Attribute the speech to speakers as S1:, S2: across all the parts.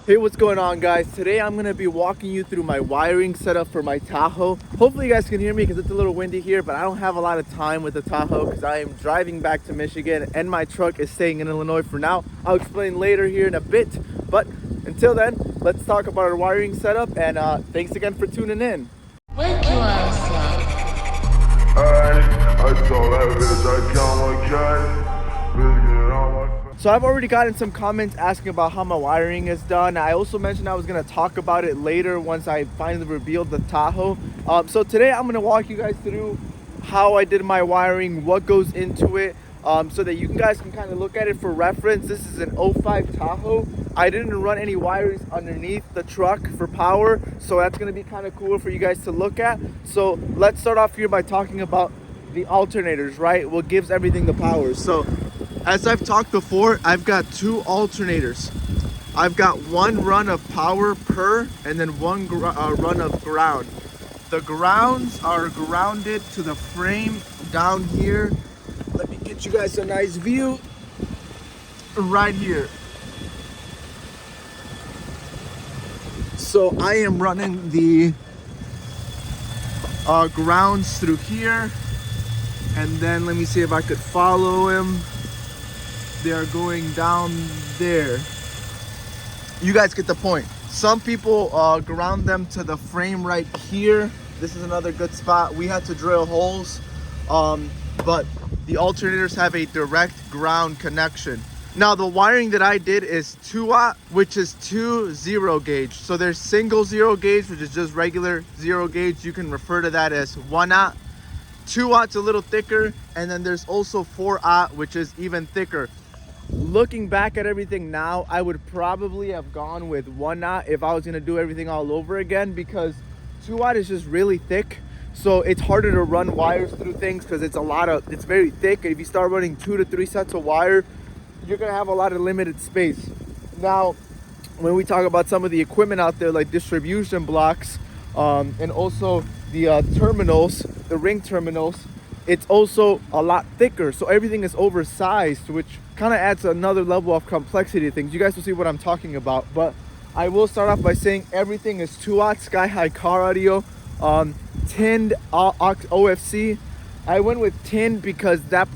S1: Hey, what's going on, guys? Today I'm going to be walking you through my wiring setup for my Tahoe. Hopefully you guys can hear me because it's a little windy here, but I don't have a lot of time with the Tahoe because I am driving back to Michigan and my truck is staying in Illinois for now. I'll explain later here in a bit, but until then, let's talk about our wiring setup, and thanks again for tuning in.
S2: Wake your ass up.
S1: So I've already gotten some comments asking about how my wiring is done. I also mentioned I was going to talk about it later once I finally revealed the Tahoe. So today I'm going to walk you guys through how I did my wiring, what goes into it, so that you guys can kind of look at it for reference. This is an 05 Tahoe. I didn't run any wires underneath the truck for power, so that's going to be kind of cool for you guys to look at. So let's start off here by talking about the alternators, right? What gives everything the power. So as I've talked before, I've got two alternators. I've got one run of power per, and then one run of ground. The grounds are grounded to the frame down here. Let me get you guys a nice view right here. So I am running the grounds through here, and then let me see if I could follow him. They are going down there. You guys get the point. Some people ground them to the frame right here. This is another good spot. We had to drill holes, but the alternators have a direct ground connection. Now the wiring that I did is 2-watt, which is 2 zero gauge. So there's single zero gauge, which is just regular zero gauge. You can refer to that as 1-aught. 2-watt's a little thicker, and then there's also 4-aught, which is even thicker. Looking back at everything now, I would probably have gone with 1-aught if I was going to do everything all over again, because 2-watt is just really thick, so it's harder to run wires through things because it's very thick. And if you start running 2 to 3 sets of wire, you're going to have a lot of limited space. Now when we talk about some of the equipment out there, like distribution blocks, and also the terminals, the ring terminals, it's also a lot thicker, so everything is oversized, which kind of adds another level of complexity to things. You guys will see what I'm talking about, but I will start off by saying everything is 2-aught sky-high caraudio, tinned OFC. I went with tin because that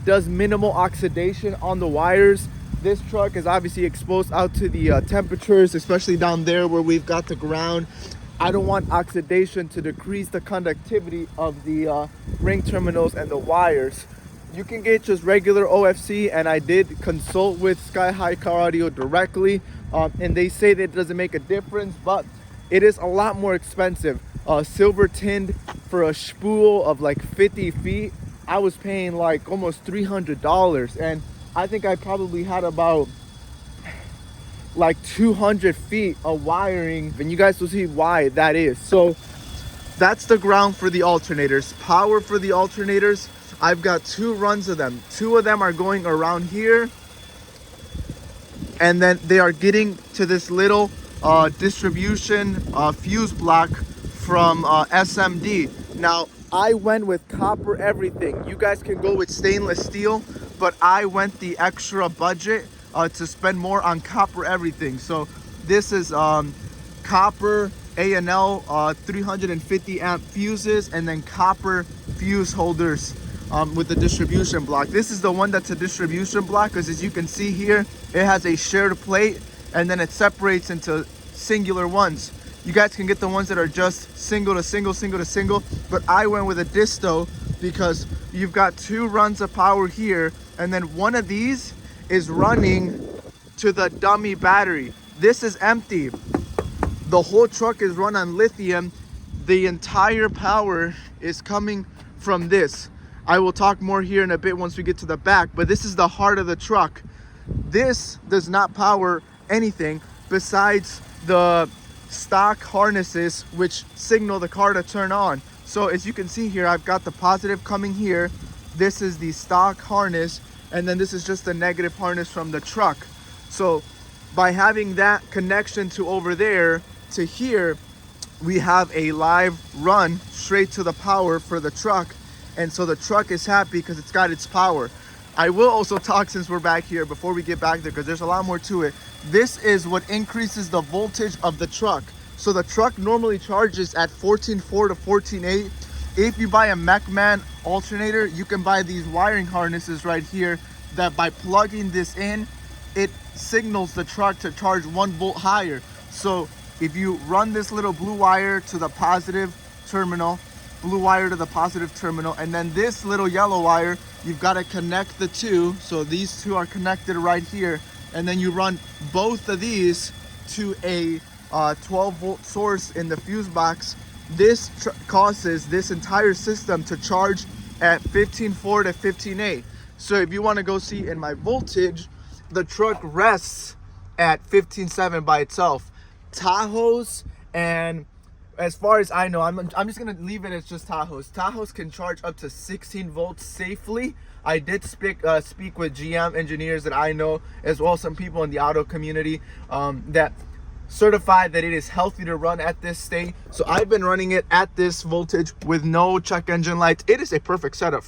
S1: does minimal oxidation on the wires. This truck is obviously exposed out to the temperatures, especially down there where we've got the ground. I don't want oxidation to decrease the conductivity of the ring terminals and the wires. You can get just regular OFC, and I did consult with Sky High caraudio directly, and they say that it doesn't make a difference, but it is a lot more expensive. Silver tinned for a spool of like 50 feet, I was paying like almost $300, and I think I probably had about like 200 feet of wiring, and you guys will see why that is. So that's the ground for the alternators. Power for the alternators, I've got 2 runs of them. 2 of them are going around here, and then they are getting to this little distribution fuse block from SMD. Now I went with copper everything. You guys can go with stainless steel, but I went the extra budget to spend more on copper everything. So this is copper A&L 350 amp fuses, and then copper fuse holders with the distribution block. This is the one that's a distribution block, because as you can see here, it has a shared plate, and then it separates into singular ones. You guys can get the ones that are just single to single, single to single, but I went with a disto because you've got 2 runs of power here, and then one of these is running to the dummy battery. This is empty. The whole truck is run on lithium. The entire power is coming from this. I will talk more here in a bit once we get to the back, but this is the heart of the truck. This does not power anything besides the stock harnesses, which signal the car to turn on. So as you can see here, I've got the positive coming here. This is the stock harness, and then this is just the negative harness from the truck. So by having that connection to over there to here, we have a live run straight to the power for the truck, and so the truck is happy because it's got its power. I will also talk, since we're back here, before we get back there, because there's a lot more to it. This is what increases the voltage of the truck. So the truck normally charges at 14.4 to 14.8. If you buy a MacMan alternator, you can buy these wiring harnesses right here that by plugging this in, it signals the truck to charge 1 volt higher. So if you run this little blue wire to the positive terminal, blue wire to the positive terminal, and then this little yellow wire, you've got to connect the two. So these two are connected right here, and then you run both of these to a 12 volt source in the fuse box. This causes this entire system to charge at 15.4 to 15.8. So if you want to go see in my voltage, the truck rests at 15.7 by itself. Tahoes, and as far as I know, I'm just gonna leave it as just Tahoes. Tahoes can charge up to 16 volts safely. I did speak with GM engineers that I know, as well as some people in the auto community that certified that it is healthy to run at this state. So I've been running it at this voltage with no check engine lights. It is a perfect setup.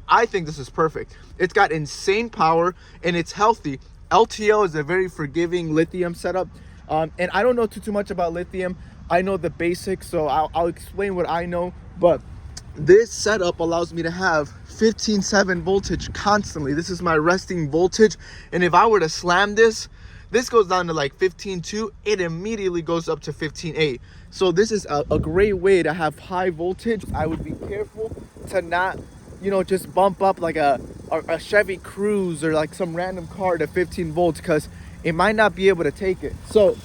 S1: I think this is perfect. It's got insane power and it's healthy. LTO is a very forgiving lithium setup, and I don't know too much about lithium. I know the basics, so I'll explain what I know. But this setup allows me to have 15.7 voltage constantly. This is my resting voltage, and if I were to slam this goes down to like 15.2. It immediately goes up to 15.8. So this is a great way to have high voltage. I would be careful to not, just bump up like a Chevy Cruze or like some random car to 15 volts, because it might not be able to take it. So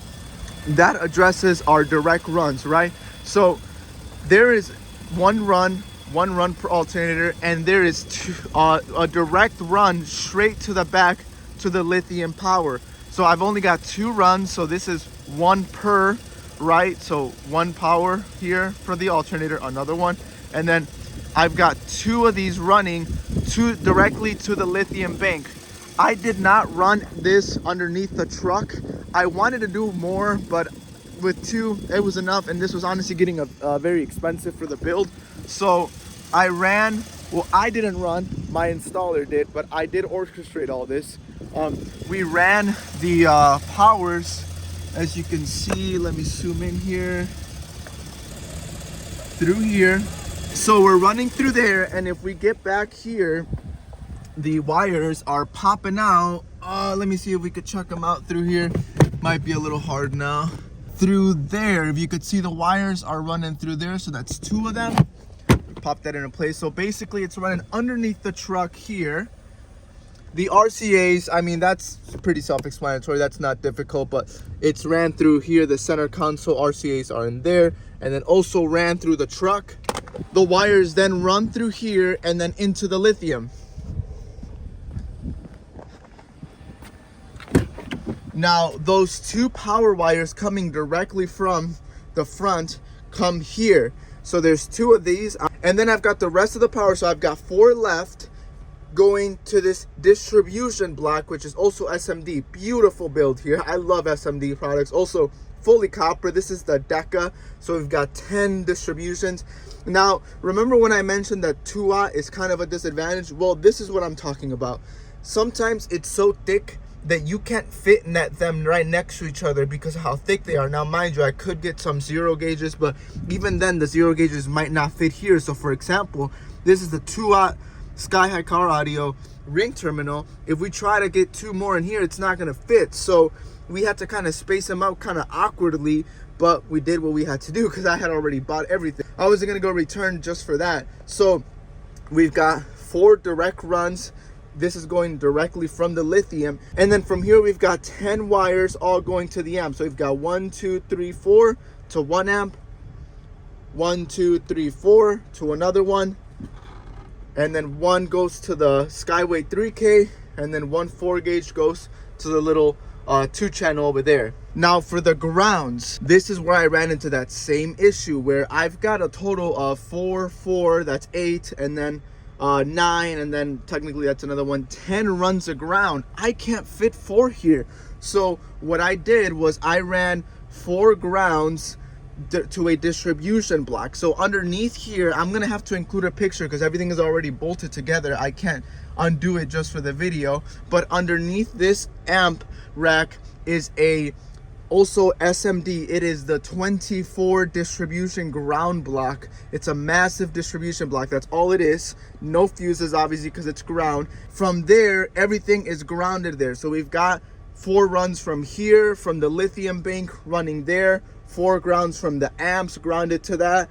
S1: that addresses our direct runs, right? So there is one run per alternator, and there is a direct run straight to the back to the lithium power. So I've only got 2 runs, so this is 1 per, right? So 1 power here for the alternator, another one, and then I've got 2 of these running directly to the lithium bank. I did not run this underneath the truck. I wanted to do more, but with 2 it was enough, and this was honestly getting very expensive for the build. So I didn't run, my installer did, but I did orchestrate all this. We ran the powers, as you can see. Let me zoom in here, through here. So we're running through there, and if we get back here, the wires are popping out. Let me see if we could chuck them out through here. Might be a little hard now. Through there, if you could see, the wires are running through there, so that's 2 of them. Pop that into place. So basically it's running underneath the truck here. The RCAs, I mean, that's pretty self-explanatory. That's not difficult, but it's ran through here. The center console RCAs are in there, and then also ran through the truck. The wires then run through here and then into the lithium. Now, those 2 power wires coming directly from the front come here. So there's 2 of these, and then I've got the rest of the power. So I've got 4 left going to this distribution block, which is also SMD. Beautiful build here. I love SMD products. Also fully copper. This is the Deca. So we've got 10 distributions. Now, remember when I mentioned that 2-watt is kind of a disadvantage? Well, this is what I'm talking about. Sometimes it's so thick that you can't fit them right next to each other because of how thick they are. Now, mind you, I could get some 0 gauges, but even then the 0 gauges might not fit here. So for example, this is the 2-watt Sky High caraudio ring terminal. If we try to get 2 more in here, it's not going to fit. So we had to kind of space them out kind of awkwardly, but we did what we had to do because I had already bought everything. I wasn't going to go return just for that. So we've got 4 direct runs. This is going directly from the lithium, and then from here we've got 10 wires all going to the amp. So we've got 1, 2, 3, 4 to 1 amp, 1, 2, 3, 4 to another one, and then 1 goes to the Skyway 3K, and then 1 4 gauge goes to the little 2 channel over there. Now for the grounds, this is where I ran into that same issue where I've got a total of 4, that's 8, and then 9, and then technically that's another one, 10 runs of ground. I can't fit 4 here. So what I did was I ran 4 grounds to a distribution block. So underneath here, I'm gonna have to include a picture because everything is already bolted together. I can't undo it just for the video. But underneath this amp rack is a also SMD. It is the 24 distribution ground block. It's a massive distribution block. That's all it is. No fuses, obviously, because it's ground. From there, everything is grounded there. So we've got 4 runs from here, from the lithium bank running there, 4 grounds from the amps grounded to that,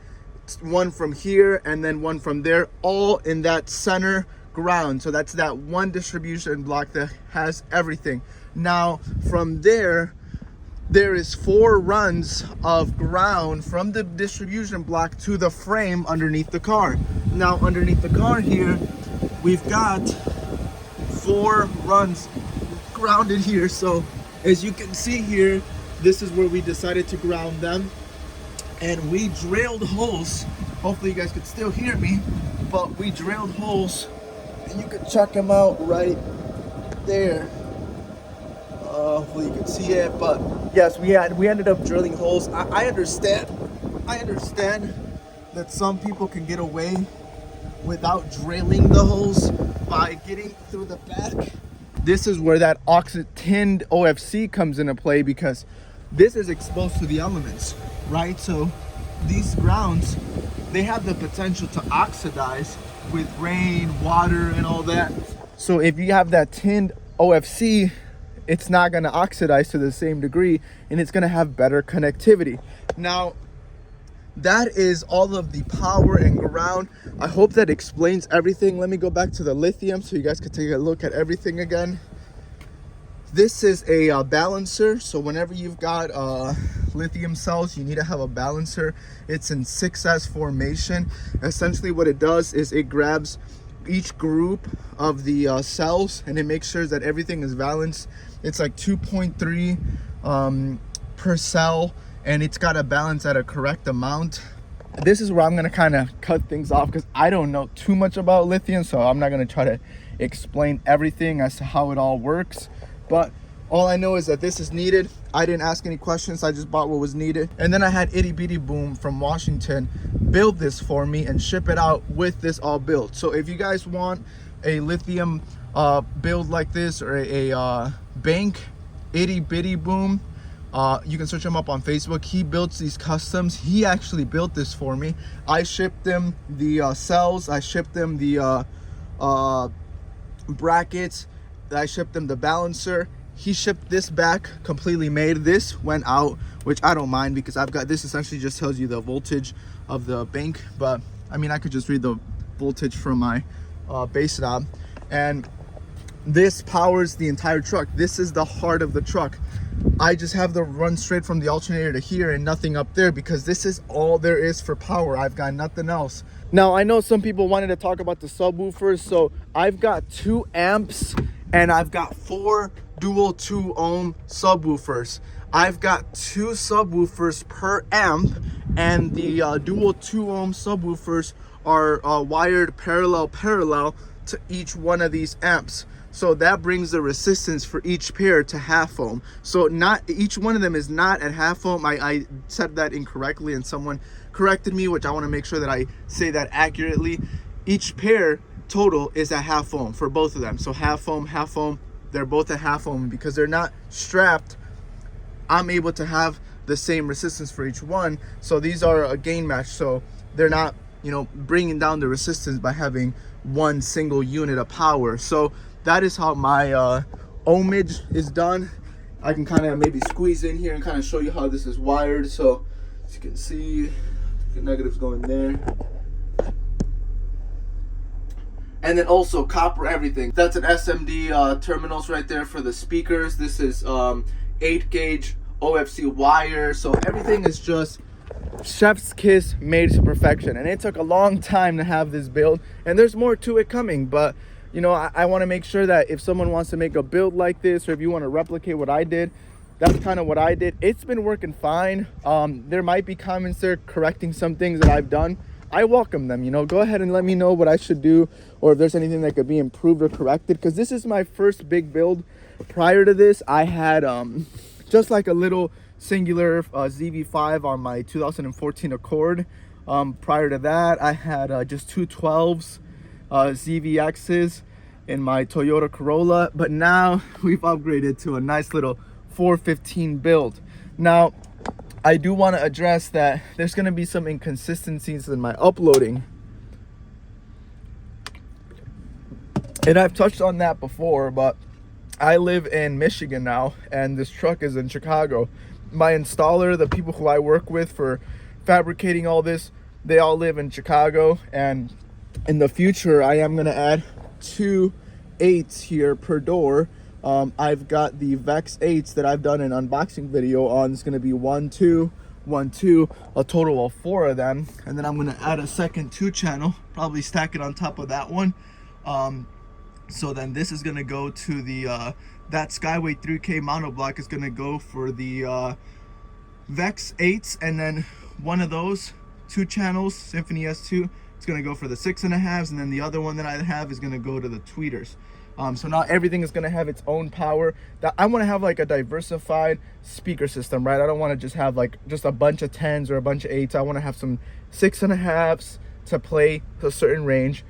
S1: 1 from here, and then 1 from there, all in that center ground. So that's that one distribution block that has everything. Now from there is 4 runs of ground from the distribution block to the frame underneath the car. Now underneath the car here, we've got 4 runs grounded here. So as you can see here, this is where we decided to ground them, and we drilled holes. Hopefully you guys could still hear me, but we drilled holes, and you can check them out right there. Hopefully you can see it, but yes, we ended up drilling holes. I understand that some people can get away without drilling the holes by getting through the back. This is where that tinned OFC comes into play, because this is exposed to the elements, right? So these grounds, they have the potential to oxidize with rain, water, and all that. So if you have that tinned OFC, it's not going to oxidize to the same degree, and it's going to have better connectivity. Now, that is all of the power and ground. I hope that explains everything. Let me go back to the lithium so you guys can take a look at everything again. This is a balancer. So whenever you've got lithium cells, you need to have a balancer. It's in 6S formation. Essentially what it does is it grabs each group of the cells, and it makes sure that everything is balanced. It's like 2.3 per cell, and it's got to balance at a correct amount. This is where I'm going to kind of cut things off, because I don't know too much about lithium, so I'm not going to try to explain everything as to how it all works. But all I know is that this is needed. I didn't ask any questions. I just bought what was needed. And then I had Itty Bitty Boom from Washington build this for me and ship it out with this all built. So if you guys want a lithium build like this, or a bank, Itty Bitty Boom, you can search him up on Facebook. He builds these customs. He actually built this for me. I shipped them the cells. I shipped them the brackets. I shipped them the balancer. He shipped this back completely made. This went out, which I don't mind, because I've got this. Essentially just tells you the voltage of the bank, but I mean, I could just read the voltage from my base knob, and this powers the entire truck. This is the heart of the truck. I just have to run straight from the alternator to here and nothing up there, because this is all there is for power. I've got nothing else. Now, I know some people wanted to talk about the subwoofers, so I've got 2 amps and I've got 4 dual 2 ohm subwoofers. I've got 2 subwoofers per amp, and the dual 2 ohm subwoofers are wired parallel to each one of these amps. So that brings the resistance for each pair to half ohm. So not each one of them is not at half ohm. I said that incorrectly, and someone corrected me, which I want to make sure that I say that accurately. Each pair total is at half ohm for both of them. So half ohm, they're both at half ohm. Because they're not strapped, I'm able to have the same resistance for each one. So these are a gain match, so they're not, you know, bringing down the resistance by having one single unit of power. So that is how my ohmage is done. I can kind of maybe squeeze in here and kind of show you how this is wired. So as you can see, the negative's going there. And then also copper everything. That's an SMD terminals right there for the speakers. This is 8 gauge OFC wire. So everything is just chef's kiss made to perfection. And it took a long time to have this build, and there's more to it coming. But you know, I want to make sure that if someone wants to make a build like this, or if you want to replicate what I did, that's kind of what I did. It's been working fine. There might be comments there correcting some things that I've done. I welcome them. You know, go ahead and let me know what I should do, or if there's anything that could be improved or corrected, because this is my first big build. Prior to this, I had just like a little singular ZV5 on my 2014 Accord. Prior to that, I had just 212s, ZVXs in my Toyota Corolla, but now we've upgraded to a nice little 415 build. Now, I do want to address that there's going to be some inconsistencies in my uploading. And I've touched on that before, but I live in Michigan now, and this truck is in Chicago. My installer, the people who I work with for fabricating all this, they all live in Chicago. And in the future, I am going to add 2 8s here per door. I've got the Vex 8s that I've done an unboxing video on. It's going to be 1 2 1 2, a total of 4 of them. And then I'm going to add a second 2 channel, probably stack it on top of that one. So then this is going to go to the that Skyway 3K monoblock is going to go for the Vex 8s, and then one of those 2 channels, Symphony S2, it's going to go for the 6.5s, and then the other one that I have is going to go to the tweeters. So now everything is going to have its own power. That I want to have like a diversified speaker system, right? I don't want to just have like just a bunch of 10s or a bunch of 8s. I want to have some 6.5s to play a certain range,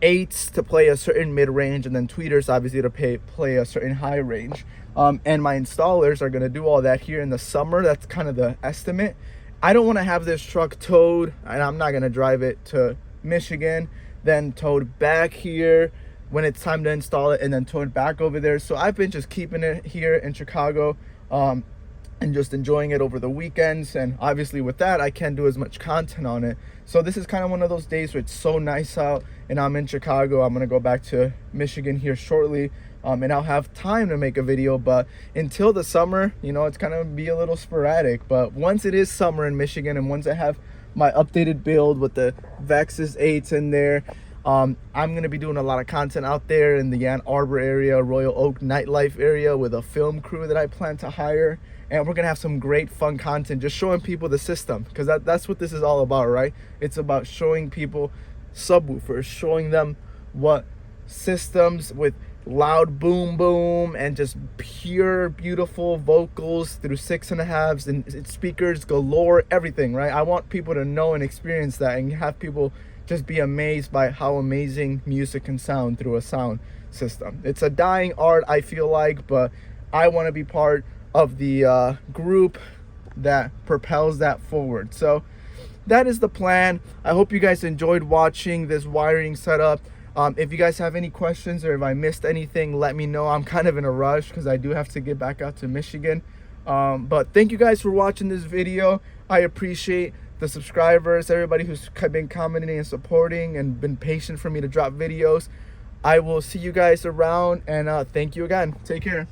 S1: 8s to play a certain mid-range, and then tweeters obviously to play a certain high range. And my installers are going to do all that here in the summer. That's kind of the estimate. I don't want to have this truck towed, and I'm not going to drive it to Michigan, then towed back here when it's time to install it, and then towed back over there. So I've been just keeping it here in Chicago and just enjoying it over the weekends. And obviously with that, I can't do as much content on it. So this is kind of one of those days where it's so nice out and I'm in Chicago. I'm gonna go back to Michigan here shortly, and I'll have time to make a video. But until the summer, you know, it's kind of be a little sporadic. But once it is summer in Michigan, and once I have my updated build with the Vex's 8s in there, I'm gonna be doing a lot of content out there in the Ann Arbor area, Royal Oak nightlife area, with a film crew that I plan to hire. And we're gonna have some great fun content, just showing people the system, because that's what this is all about, right? It's about showing people subwoofers, showing them what systems with loud boom boom and just pure beautiful vocals through 6.5s and speakers galore, everything, right? I want people to know and experience that, and have people just be amazed by how amazing music can sound through a sound system. It's a dying art, I feel like, but I want to be part of the group that propels that forward. So that is the plan. I hope you guys enjoyed watching this wiring setup. If you guys have any questions, or if I missed anything, let me know. I'm kind of in a rush because I do have to get back out to Michigan. But thank you guys for watching this video. I appreciate the subscribers, everybody who's been commenting and supporting and been patient for me to drop videos. I will see you guys around, and thank you again. Take care.